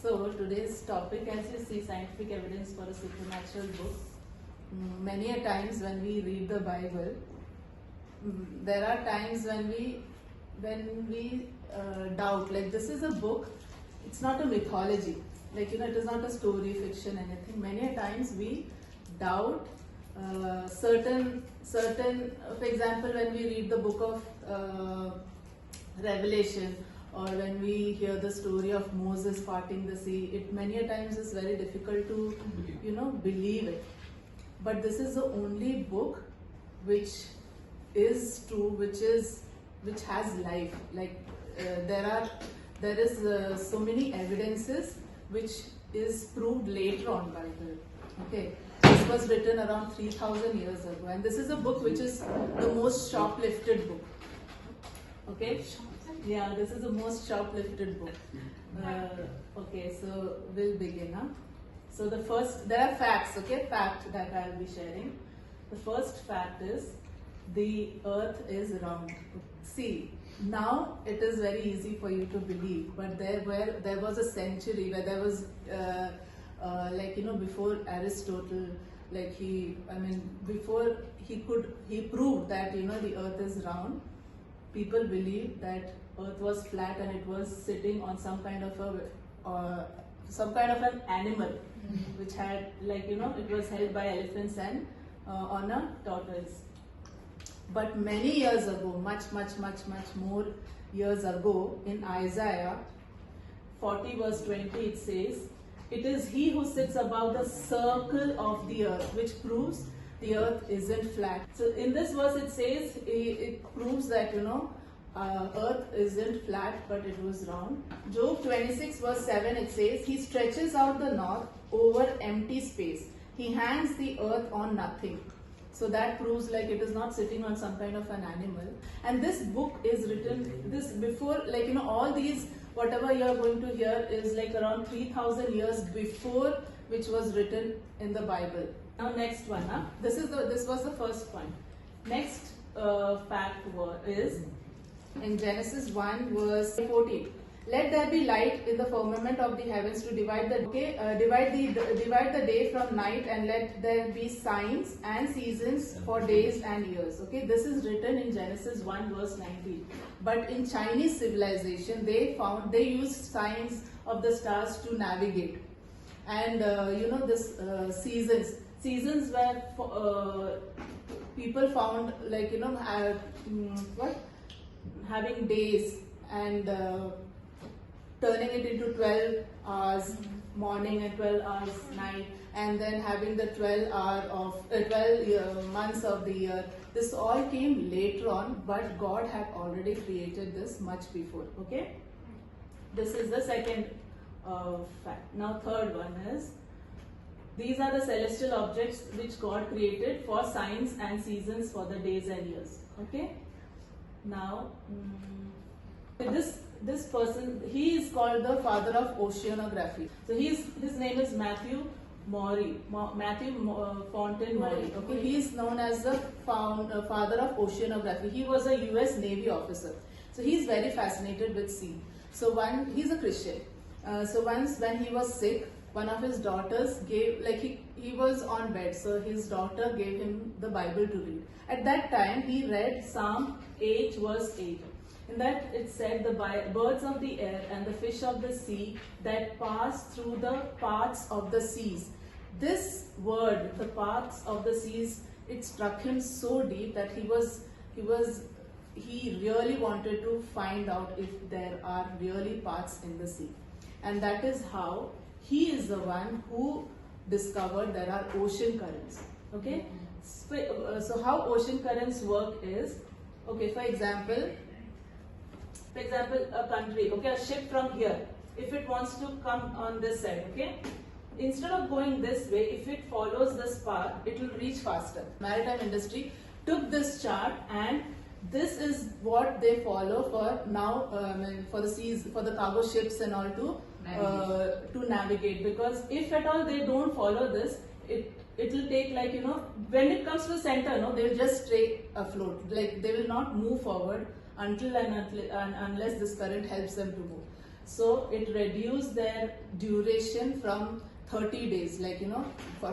So today's topic, as you see, scientific evidence for a supernatural book. Many a times when we read the Bible, there are times when we doubt. Like, this is a book; it's not a mythology. Like, it is not a story, fiction, anything. Many a times we doubt certain. For example, when we read the book of Revelation, or when we hear the story of Moses parting the sea, it many a times is very difficult to believe it. But this is the only book which is true, which has life. Like, there is so many evidences which is proved later on by the. Okay, this was written around 3,000 years ago, and this is a book which is the most shoplifted book. Okay, yeah, this is the most shoplifted book. Okay, so we'll begin. So there are facts. Okay, fact that I'll be sharing. The first fact is the Earth is round. See, now it is very easy for you to believe, but there was a century where there was before Aristotle, before he proved that the Earth is round. People believed that Earth was flat and it was sitting on some kind of an animal, which had it was held by elephants and on a tortoise. But many years ago, much more years ago, in Isaiah 40 verse 20, it says, "It is he who sits above the circle of the earth," which proves the earth isn't flat. So in this verse it says, it proves that earth isn't flat, but it was round. Job 26 verse 7, it says, "He stretches out the north over empty space. He hangs the earth on nothing." So that proves it is not sitting on some kind of an animal. And this book is written before, all these, whatever you are going to hear is around 3,000 years before which was written in the Bible. Now next one, this was the first point. Next fact is in Genesis 1 verse 14. "Let there be light in the firmament of the heavens to divide the day from night, and let there be signs and seasons for days and years." Okay, this is written in Genesis 1 verse 19. But in Chinese civilization, they used signs of the stars to navigate, and seasons where people found having days and turning it into 12 hours morning and 12 hours night, and then having the 12 months of the year. This all came later on, but God had already created this much before. Okay, this is the second fact. Now third one is, these are the celestial objects which God created for signs and seasons for the days and years. Okay, now this person, he is called the father of oceanography. So his name is Matthew Fontaine Maury. Okay, he is known as the father of oceanography. He was a US Navy officer. So he is very fascinated with sea. So he's a Christian. So once when he was sick, one of his daughters gave, he was on bed, so his daughter gave him the Bible to read. At that time, he read Psalm 8 verse 8. In that it said, "The birds of the air and the fish of the sea that pass through the paths of the seas." This word, the paths of the seas, it struck him so deep that he really wanted to find out if there are really paths in the sea. And that is how he is the one who discovered there are ocean currents. Okay, so how ocean currents work is, okay, for example, a country, okay, a ship from here, if it wants to come on this side, okay, instead of going this way, if it follows this path, it will reach faster. Maritime industry took this chart, and this is what they follow for now, for the seas, for the cargo ships and all to navigate. Because if at all they don't follow this, it will take when it comes to the center, they will just stay afloat. They will not move forward until and unless this current helps them to move. So it reduced their duration from 30 days, like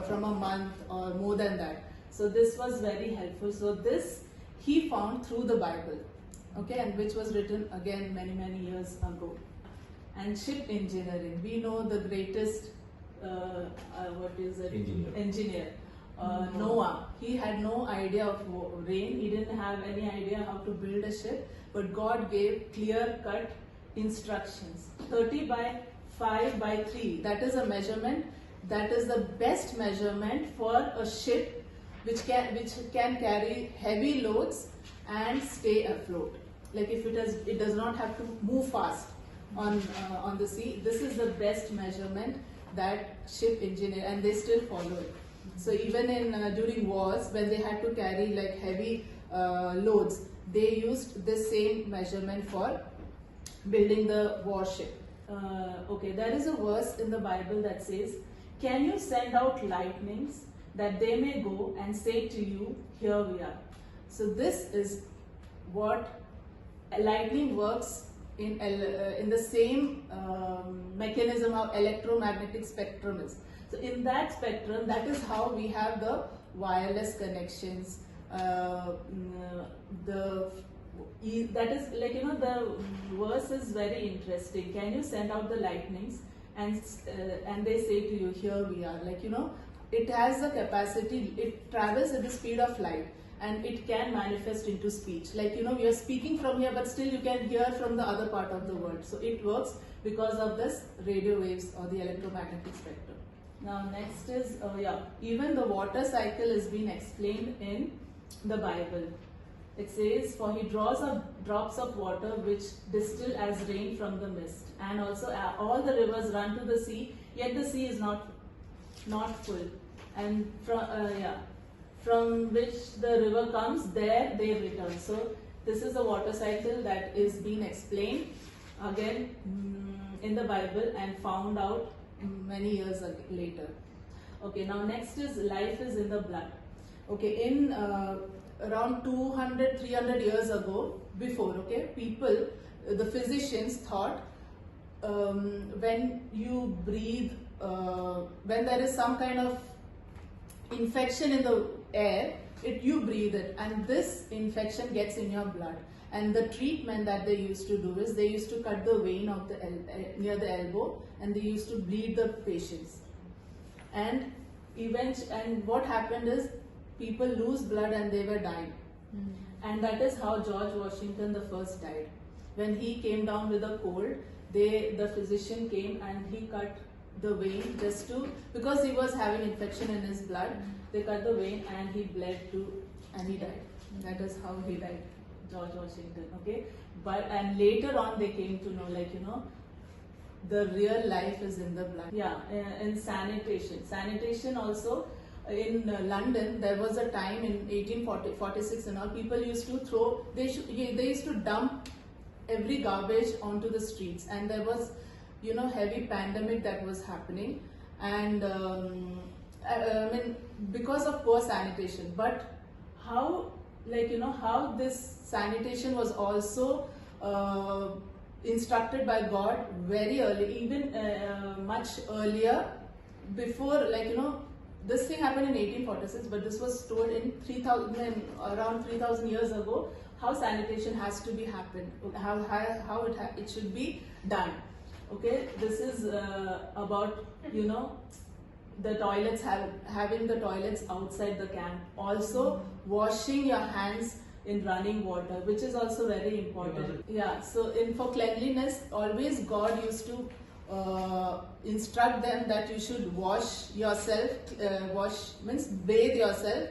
from a month or more than that. So this was very helpful. So this he found through the Bible, okay, and which was written again many years ago. And ship engineering, we know the greatest engineer. Noah, he had no idea of rain, he didn't have any idea how to build a ship, but God gave clear-cut instructions. 30 by 5 by 3, that is a measurement, that is the best measurement for a ship which can carry heavy loads and stay afloat. Like if it does not have to move fast on the sea. This is the best measurement that ship engineer, and they still follow it. So even in during wars, when they had to carry like heavy loads, they used the same measurement for building the warship. Okay, there is a verse in the Bible that says, "Can you send out lightnings that they may go and say to you, here we are." So this is what lightning works in the same mechanism how electromagnetic spectrum is. So in that spectrum, that is how we have the wireless connections. That is like the verse is very interesting. Can you send out the lightnings and they say to you, here we are. Like it has the capacity. It travels at the speed of light. And it can manifest into speech. Like, we are speaking from here, but still you can hear from the other part of the world. So it works because of this radio waves or the electromagnetic spectrum. Now next is, even the water cycle is being explained in the Bible. It says, "For he draws up drops of water which distill as rain from the mist. And also all the rivers run to the sea, yet the sea is not full. And from which the river comes, there they return." So this is the water cycle that is being explained again in the Bible and found out many years later. Okay, now next is life is in the blood. Okay, in around 200-300 years ago, before, okay, people, the physicians thought when you breathe, when there is some kind of infection in the air, you breathe it, and this infection gets in your blood. And the treatment that they used to do is they used to cut the vein of the near the elbow, and they used to bleed the patients. And what happened is people lose blood and they were dying. And that is how George Washington the first died. When he came down with a cold, the physician came and he cut the vein because he was having infection in his blood. They cut the vein and he bled and he died. That is how he died, George Washington. Okay, and later on they came to know, the real life is in the blood. Yeah, in sanitation also. In London, there was a time in 1846 and all, people used to they used to dump every garbage onto the streets, and there was heavy pandemic that was happening, and because of poor sanitation. But how this sanitation was also instructed by God very early, even much earlier, before this thing happened in 1846, but this was told in around 3000 years ago, how sanitation has to be happened, how it should be done. Okay, this is about the toilets, having the toilets outside the camp. Also washing your hands in running water, which is also very important. Yeah, so for cleanliness, always God used to instruct them that you should wash yourself, bathe yourself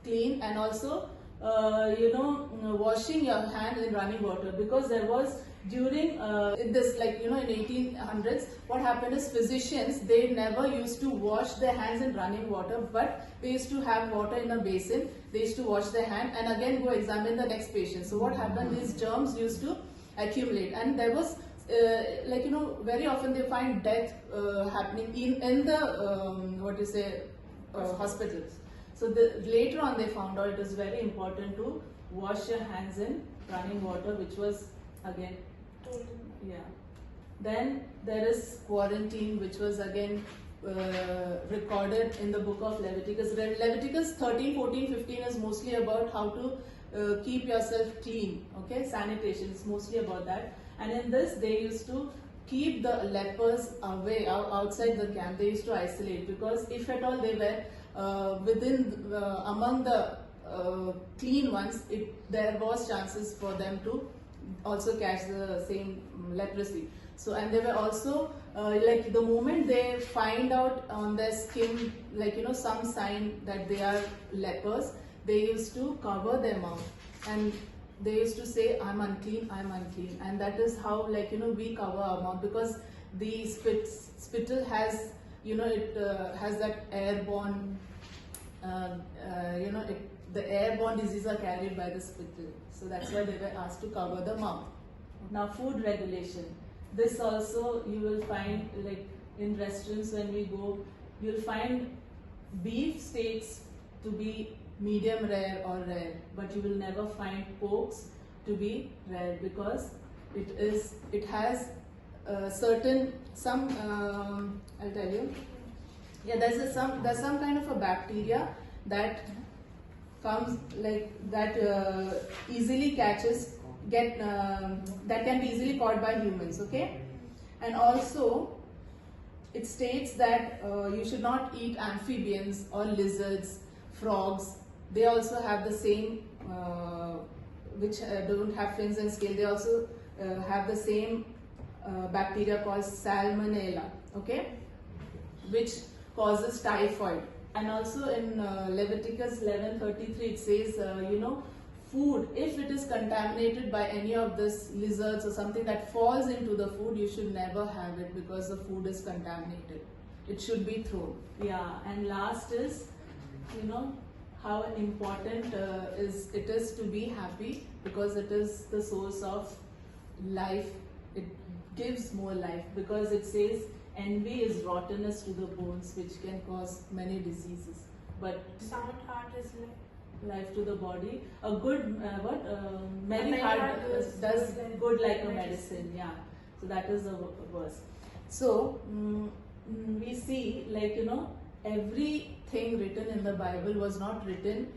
clean, and also washing your hands in running water, because there was during this, in 1800s, what happened is physicians, they never used to wash their hands in running water, but they used to have water in a basin. They used to wash their hand and again go examine the next patient. So what happened, these germs used to accumulate, and there was very often they find death happening in the hospitals. So later on they found out it is very important to wash your hands in running water, which was again, yeah. Then there is quarantine, which was again recorded in the book of Leviticus. Leviticus 13, 14, 15 is mostly about how to keep yourself clean. Okay, sanitation is mostly about that. And in this, they used to keep the lepers away outside the camp. They used to isolate, because if at all they were within among the clean ones, there was chances for them to also catch the same leprosy. So, and they were also like the moment they find out on their skin, like some sign that they are lepers, they used to cover their mouth and they used to say, "I'm unclean, I'm unclean." And that is how, like we cover our mouth, because the spittle has, it has that airborne, the airborne diseases are carried by the spittle. So that's why they were asked to cover the mouth. Now, food regulation. This also you will find, like in restaurants when we go, you'll find beef steaks to be medium rare or rare, but you will never find porks to be rare, because it has certain, I'll tell you. Yeah, there's some kind of a bacteria that comes, like that easily catches, that can be easily caught by humans. Okay, and also it states that you should not eat amphibians or lizards, frogs. They also have the same, which don't have fins and scale. They also have the same bacteria called salmonella, okay, which causes typhoid. And also in Leviticus 11:33 it says, food, if it is contaminated by any of this lizards or something that falls into the food, you should never have it, because the food is contaminated. It should be thrown. Yeah, and last is, how important it is to be happy, because it is the source of life. It gives more life, because it says envy is rottenness to the bones, which can cause many diseases. But sound heart is life to the body. A good merry heart does good like a medicine. Yeah. So that is the verse. So we see, like everything written in the Bible was not written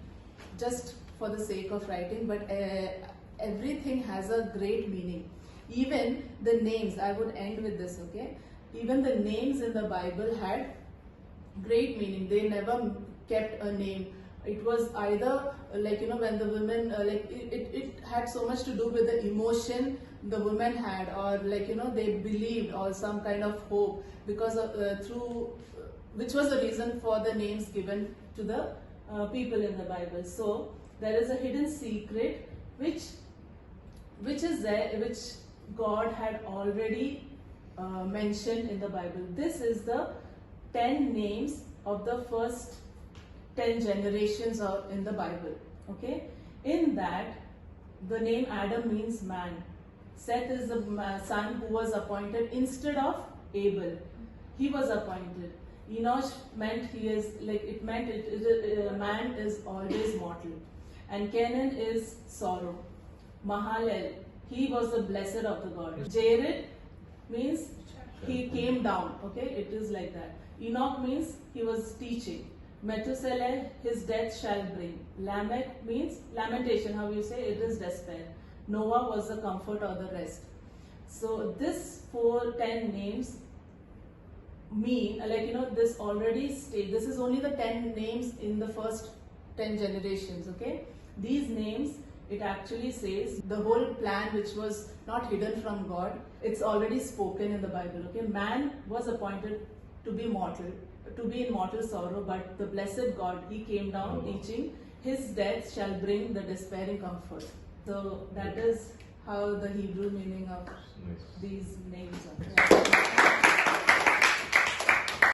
just for the sake of writing, but everything has a great meaning. Even the names, I would end with this, okay? Even the names in the Bible had great meaning. They never kept a name. It was either, like when the women, it had so much to do with the emotion the women had, or like they believed, or some kind of hope, because of, which was the reason for the names given to the people in the Bible. So there is a hidden secret which is there, which God had already mentioned in the Bible. This is the 10 names of the first 10 generations in the Bible. Okay, in that the name Adam means man. Seth is the son who was appointed instead of Abel. He was appointed. Enosh meant man is always mortal. And Canaan is sorrow. Mahalalel, he was the blessed of the God. Jared means he came down. Okay, it is like that. Enoch means he was teaching. Methuselah, his death shall bring. Lamech means lamentation, how you say, it is despair. Noah was the comfort or the rest. So this 10 names mean, like this already states, this is only the 10 names in the first 10 generations, okay? These names, it actually says the whole plan which was not hidden from God, it's already spoken in the Bible, okay? Man was appointed to be mortal, to be in mortal sorrow, but the blessed God, he came down teaching, his death shall bring the despairing comfort. So that is how the Hebrew meaning of these names are.